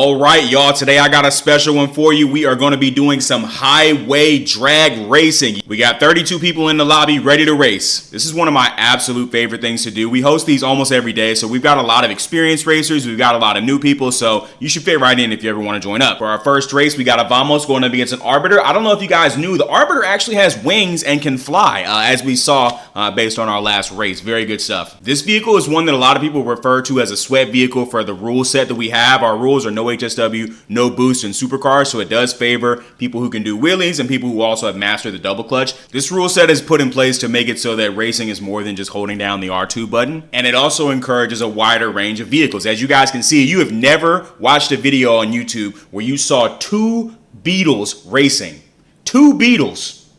All right, y'all, today I got a special one for you. We are going to be doing some highway drag racing. We got 32 people in the lobby ready to race. This is one of my absolute favorite things to do. We host these almost every day, so we've got a lot of experienced racers. We've got a lot of new people, so you should fit right in if you ever want to join up. For our first race, we got a Vamos going up against an Arbiter. I don't know if you guys knew, the Arbiter actually has wings and can fly, as we saw based on our last race. Very good stuff. This vehicle is one that a lot of people refer to as a sweat vehicle for the rule set that we have. Our rules are no HSW, no boost, and supercars, so it does favor people who can do wheelies and people who also have mastered the double clutch. This rule set is put in place to make it so that racing is more than just holding down the R2 button, and it also encourages a wider range of vehicles. As you guys can see, you have never watched a video on YouTube where you saw two Beetles racing. Two Beetles.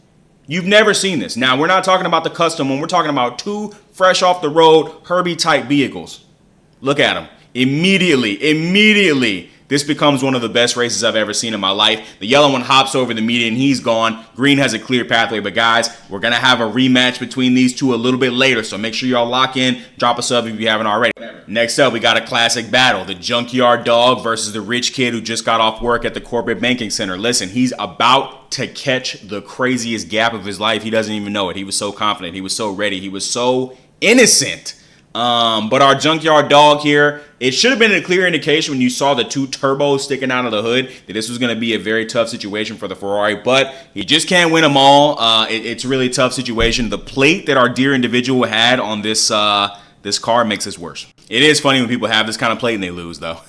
You've never seen this. Now, we're not talking about the custom one. We're talking about two fresh off the road Herbie type vehicles. Look at them. Immediately, this becomes one of the best races I've ever seen in my life. The yellow one hops over the median. He's gone. Green has a clear pathway. But guys, we're going to have a rematch between these two a little bit later. So make sure y'all lock in. Drop a sub if you haven't already. Next up, we got a classic battle. The junkyard dog versus the rich kid who just got off work at the corporate banking center. Listen, he's about to catch the craziest gap of his life. He doesn't even know it. He was so confident. He was so ready. He was so innocent. But our junkyard dog here, it should have been a clear indication when you saw the two turbos sticking out of the hood that this was going to be a very tough situation for the Ferrari, but he just can't win them all. It's a really tough situation. The plate that our dear individual had on this car makes this worse. It is funny when people have this kind of plate and they lose, though.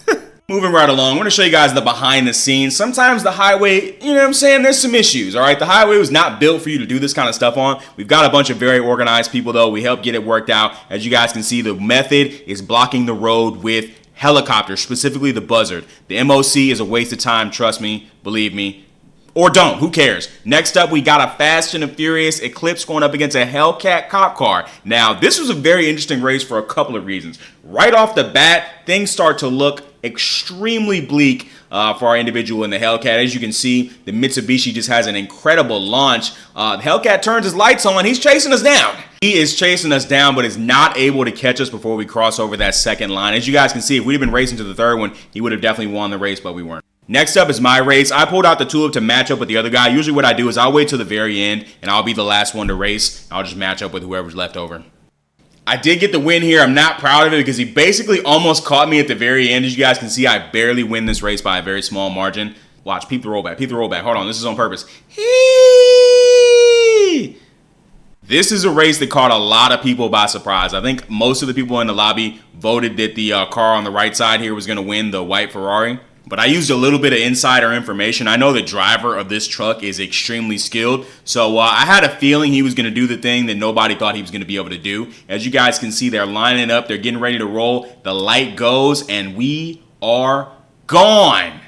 Moving right along, I'm going to show you guys the behind the scenes. Sometimes the highway, you know what I'm saying, there's some issues, all right? The highway was not built for you to do this kind of stuff on. We've got a bunch of very organized people, though. We help get it worked out. As you guys can see, the method is blocking the road with helicopters, specifically the Buzzard. The MOC is a waste of time, trust me, believe me. Or don't, who cares? Next up, we got a Fast and Furious Eclipse going up against a Hellcat cop car. Now, this was a very interesting race for a couple of reasons. Right off the bat, things start to look extremely bleak for our individual in the Hellcat. As you can see, the Mitsubishi just has an incredible launch. The Hellcat turns his lights on. He's chasing us down. He is chasing us down, but is not able to catch us before we cross over that second line. As you guys can see, if we'd have been racing to the third one, he would have definitely won the race, but we weren't. Next up is my race. I pulled out the tulip to match up with the other guy. Usually what I do is I'll wait till the very end, and I'll be the last one to race. I'll just match up with whoever's left over. I did get the win here. I'm not proud of it because he basically almost caught me at the very end. As you guys can see, I barely win this race by a very small margin. Watch, peep the rollback, peep the rollback. Hold on, this is on purpose. This is a race that caught a lot of people by surprise. I think most of the people in the lobby voted that the car on the right side here was going to win, the white Ferrari. But I used a little bit of insider information. I know the driver of this truck is extremely skilled. So I had a feeling he was going to do the thing that nobody thought he was going to be able to do. As you guys can see, they're lining up. They're getting ready to roll. The light goes, and we are gone.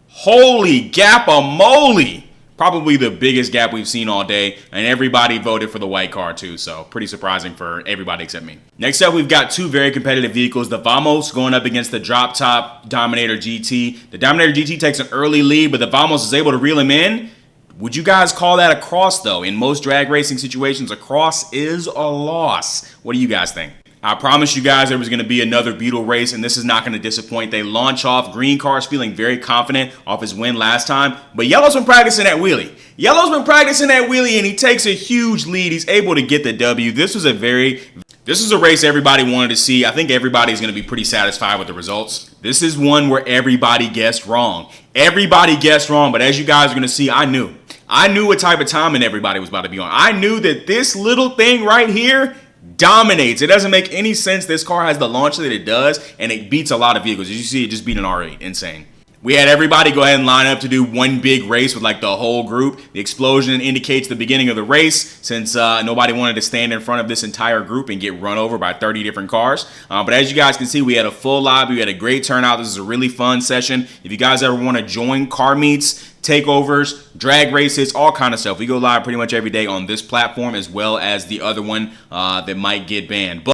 Holy gap-a-moly. Probably the biggest gap we've seen all day, and everybody voted for the white car too, so pretty surprising for everybody except me. Next up, we've got two very competitive vehicles. The Vamos going up against the drop-top Dominator GT. The Dominator GT takes an early lead, but the Vamos is able to reel him in. Would you guys call that a cross, though? In most drag racing situations, a cross is a loss. What do you guys think? I promised you guys there was going to be another Beetle race, and this is not going to disappoint. They launch off. Green car's feeling very confident off his win last time, but Yellow's been practicing that wheelie. And he takes a huge lead. He's able to get the W. This was a race everybody wanted to see. I think everybody's going to be pretty satisfied with the results. This is one where everybody guessed wrong. But as you guys are going to see, I knew what type of timing everybody was about to be on. I knew that this little thing right here dominates. It doesn't make any sense. This car has the launch that it does, and it beats a lot of vehicles. As you see, it just beat an R8. Insane. We had everybody go ahead and line up to do one big race with like the whole group. The explosion indicates the beginning of the race since nobody wanted to stand in front of this entire group and get run over by 30 different cars. But as you guys can see, we had a full lobby. We had a great turnout. This is a really fun session. If you guys ever want to join car meets, takeovers, drag races, all kind of stuff, we go live pretty much every day on this platform as well as the other one that might get banned.